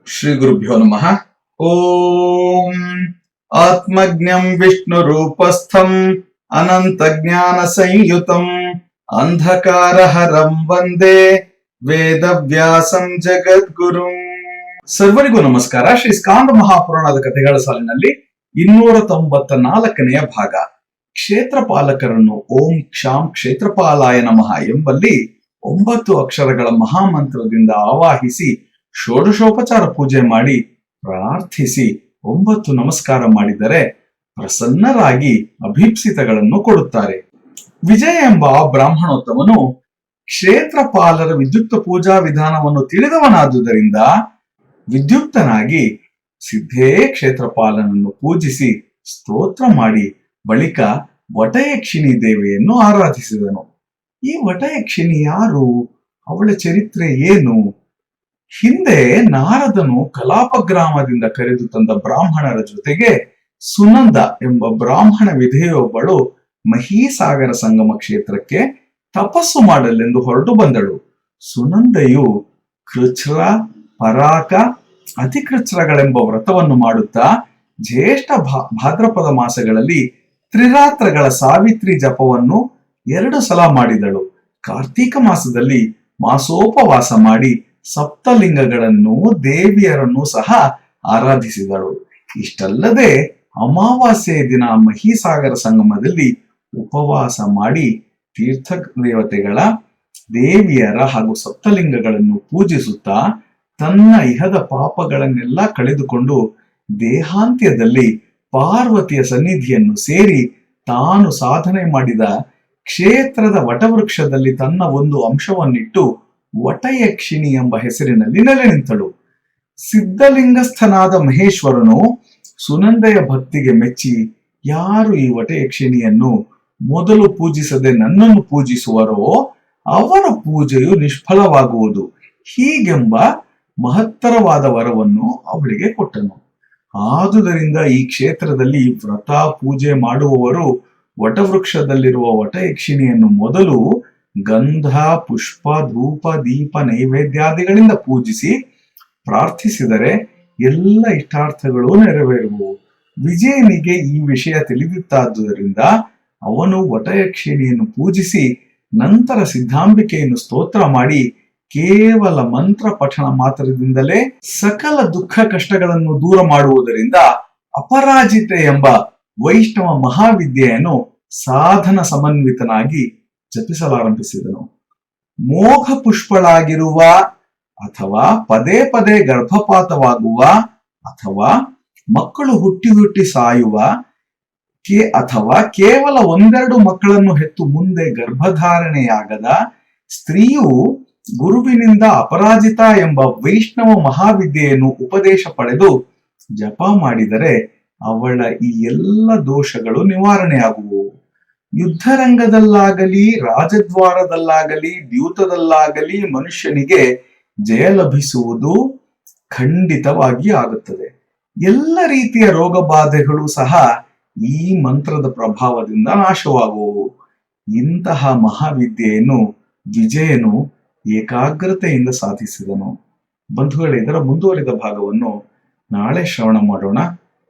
ಶ್ರೀ ಗುರುಭ್ಯೋ ನಮಃ. ಓಂ ಆತ್ಮಜ್ಞಂ ವಿಷ್ಣು ರೂಪಸ್ಥಂ ಅನಂತ ಜ್ಞಾನ ಸಂಯುತಂ ಅಂಧಕಾರಹರಂ ವಂದೇ ವೇದವ್ಯಾಸಂ ಜಗದ್ಗುರುಂ. ಸರ್ವರಿಗೂ ನಮಸ್ಕಾರ. ಶ್ರೀ ಸ್ಕಾಂದ ಮಹಾಪುರಾಣದ ಕಥೆಗಳ ಸಾಲಿನಲ್ಲಿ 294ನೆಯ ಭಾಗ, ಕ್ಷೇತ್ರಪಾಲಕರನ್ನು ಓಂ ಕ್ಷಾಂ ಕ್ಷೇತ್ರಪಾಲಾಯ ನಮಃ ಎಂಬಲ್ಲಿ 9 ಅಕ್ಷರಗಳ ಮಹಾಮಂತ್ರದಿಂದ ಆವಾಹಿಸಿ ಷೋಡಶೋಪಚಾರ ಪೂಜೆ ಮಾಡಿ ಪ್ರಾರ್ಥಿಸಿ 9 ನಮಸ್ಕಾರ ಮಾಡಿದರೆ ಪ್ರಸನ್ನರಾಗಿ ಅಭೀಪ್ಸಿತಗಳನ್ನು ಕೊಡುತ್ತಾರೆ. ವಿಜಯ ಎಂಬ ಬ್ರಾಹ್ಮಣೋತ್ತಮನು ಕ್ಷೇತ್ರಪಾಲರ ವಿದ್ಯುಕ್ತ ಪೂಜಾ ವಿಧಾನವನ್ನು ತಿಳಿದವನಾದುದರಿಂದ ವಿದ್ಯುಕ್ತನಾಗಿ ಸಿದ್ಧೇ ಕ್ಷೇತ್ರಪಾಲನನ್ನು ಪೂಜಿಸಿ ಸ್ತೋತ್ರ ಮಾಡಿ ಬಳಿಕ ವಟಯಕ್ಷಿಣಿ ದೇವಿಯನ್ನು ಆರಾಧಿಸಿದನು. ಈ ವಟಯಕ್ಷಿಣಿ ಯಾರು? ಅವಳ ಚರಿತ್ರೆ ಏನು? ಹಿಂದೆ ನಾರದನು ಕಲಾಪ ಗ್ರಾಮದಿಂದ ಕರೆದು ತಂದ ಬ್ರಾಹ್ಮಣರ ಜೊತೆಗೆ ಸುನಂದ ಎಂಬ ಬ್ರಾಹ್ಮಣ ವಿಧೆಯೊಬ್ಬಳು ಮಹೀಸಾಗರ ಸಂಗಮ ಕ್ಷೇತ್ರಕ್ಕೆ ತಪಸ್ಸು ಮಾಡಲೆಂದು ಹೊರಟು ಬಂದಳು. ಸುನಂದೆಯು ಕೃಚ್ರ, ಪರಾಕ, ಅತಿಕೃಚ್ರಗಳೆಂಬ ವ್ರತವನ್ನು ಮಾಡುತ್ತಾ ಜ್ಯೇಷ್ಠ ಭಾದ್ರಪದ ಮಾಸಗಳಲ್ಲಿ ತ್ರಿರಾತ್ರಗಳ ಸಾವಿತ್ರಿ ಜಪವನ್ನು 2 ಸಲ ಮಾಡಿದಳು. ಕಾರ್ತೀಕ ಮಾಸದಲ್ಲಿ ಮಾಸೋಪವಾಸ ಮಾಡಿ ಸಪ್ತಲಿಂಗಗಳನ್ನು ದೇವಿಯರನ್ನು ಸಹ ಆರಾಧಿಸಿದಳು. ಇಷ್ಟಲ್ಲದೆ ಅಮಾವಾಸ್ಯೆಯ ದಿನ ಮಹೀಸಾಗರ ಸಂಗಮದಲ್ಲಿ ಉಪವಾಸ ಮಾಡಿ ತೀರ್ಥ ದೇವತೆಗಳ, ದೇವಿಯರ ಹಾಗೂ ಸಪ್ತಲಿಂಗಗಳನ್ನು ಪೂಜಿಸುತ್ತಾ ತನ್ನ ಇಹದ ಪಾಪಗಳನ್ನೆಲ್ಲ ಕಳೆದುಕೊಂಡು ದೇಹಾಂತ್ಯದಲ್ಲಿ ಪಾರ್ವತಿಯ ಸನ್ನಿಧಿಯನ್ನು ಸೇರಿ ತಾನು ಸಾಧನೆ ಮಾಡಿದ ಕ್ಷೇತ್ರದ ವಟವೃಕ್ಷದಲ್ಲಿ ತನ್ನ ಒಂದು ಅಂಶವನ್ನಿಟ್ಟು ವಟಯಕ್ಷಿಣಿ ಎಂಬ ಹೆಸರಿನಲ್ಲಿ ನೆಲೆ ನಿಂತಳು. ಸಿದ್ಧಲಿಂಗಸ್ಥನಾದ ಮಹೇಶ್ವರನು ಸುನಂದೆಯ ಭಕ್ತಿಗೆ ಮೆಚ್ಚಿ, ಯಾರು ಈ ವಟಯಕ್ಷಿಣಿಯನ್ನು ಮೊದಲು ಪೂಜಿಸದೆ ನನ್ನನ್ನು ಪೂಜಿಸುವರೋ ಅವರ ಪೂಜೆಯು ನಿಷ್ಫಲವಾಗುವುದು, ಹೀಗೆಂಬ ಮಹತ್ತರವಾದ ವರವನ್ನು ಅವಳಿಗೆ ಕೊಟ್ಟನು. ಆದುದರಿಂದ ಈ ಕ್ಷೇತ್ರದಲ್ಲಿ ವ್ರತ ಪೂಜೆ ಮಾಡುವವರು ವಟವೃಕ್ಷದಲ್ಲಿರುವ ವಟಯಕ್ಷಿಣಿಯನ್ನು ಮೊದಲು ಗಂಧ, ಪುಷ್ಪ, ಧೂಪ, ದೀಪ, ನೈವೇದ್ಯಾದಿಗಳಿಂದ ಪೂಜಿಸಿ ಪ್ರಾರ್ಥಿಸಿದರೆ ಎಲ್ಲ ಇಷ್ಟಾರ್ಥಗಳು ನೆರವೇರುವವು. ವಿಜಯನಿಗೆ ಈ ವಿಷಯ ತಿಳಿದಿತ್ತಾದುದರಿಂದ ಅವನು ವಟಯಕ್ಷಿಣಿಯನ್ನು ಪೂಜಿಸಿ ನಂತರ ಸಿದ್ಧಾಂಬಿಕೆಯನ್ನು ಸ್ತೋತ್ರ ಮಾಡಿ ಕೇವಲ ಮಂತ್ರ ಪಠಣ ಮಾತ್ರದಿಂದಲೇ ಸಕಲ ದುಃಖ ಕಷ್ಟಗಳನ್ನು ದೂರ ಮಾಡುವುದರಿಂದ ಅಪರಾಜಿತೆ ಎಂಬ ವೈಷ್ಣವ ಮಹಾವಿದ್ಯೆಯನ್ನು ಸಾಧನ ಸಮನ್ವಿತನಾಗಿ ಜಪಿಸಲಾರಂಭಿಸಿದನು. ಮೋಘ ಪುಷ್ಪಳಾಗಿರುವ ಅಥವಾ ಪದೇ ಪದೇ ಗರ್ಭಪಾತವಾಗುವ ಅಥವಾ ಮಕ್ಕಳು ಹುಟ್ಟಿ ಸಾಯುವ ಅಥವಾ ಕೇವಲ 1-2 ಮಕ್ಕಳನ್ನು ಹೆತ್ತು ಮುಂದೆ ಗರ್ಭಧಾರಣೆಯಾಗದ ಸ್ತ್ರೀಯು ಗುರುವಿನಿಂದ ಅಪರಾಜಿತ ಎಂಬ ವೈಷ್ಣವ ಮಹಾವಿದ್ಯೆಯನ್ನು ಉಪದೇಶ ಪಡೆದು ಜಪ ಮಾಡಿದರೆ ಅವಳ ಈ ಎಲ್ಲ ದೋಷಗಳು ನಿವಾರಣೆಯಾಗುವು. ಯುದ್ಧರಂಗದಲ್ಲಾಗಲಿ, ರಾಜದ್ವಾರದಲ್ಲಾಗಲಿ, ದ್ಯೂತದಲ್ಲಾಗಲಿ ಮನುಷ್ಯನಿಗೆ ಜಯ ಲಭಿಸುವುದು ಖಂಡಿತವಾಗಿ ಆಗುತ್ತದೆ. ಎಲ್ಲ ರೀತಿಯ ರೋಗ ಬಾಧೆಗಳು ಸಹ ಈ ಮಂತ್ರದ ಪ್ರಭಾವದಿಂದ ನಾಶವಾಗುವವು. ಇಂತಹ ಮಹಾವಿದ್ಯೆಯನ್ನು ವಿಜಯನು ಏಕಾಗ್ರತೆಯಿಂದ ಸಾಧಿಸಿದನು. ಬಂಧುಗಳೇ, ಇದರ ಮುಂದುವರಿದ ಭಾಗವನ್ನು ನಾಳೆ ಶ್ರವಣ ಮಾಡೋಣ.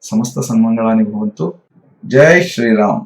ಸಮಸ್ತ ಸನ್ಮಂಗಳಾನಿ ಭವಂತು. ಜೈ ಶ್ರೀರಾಮ್.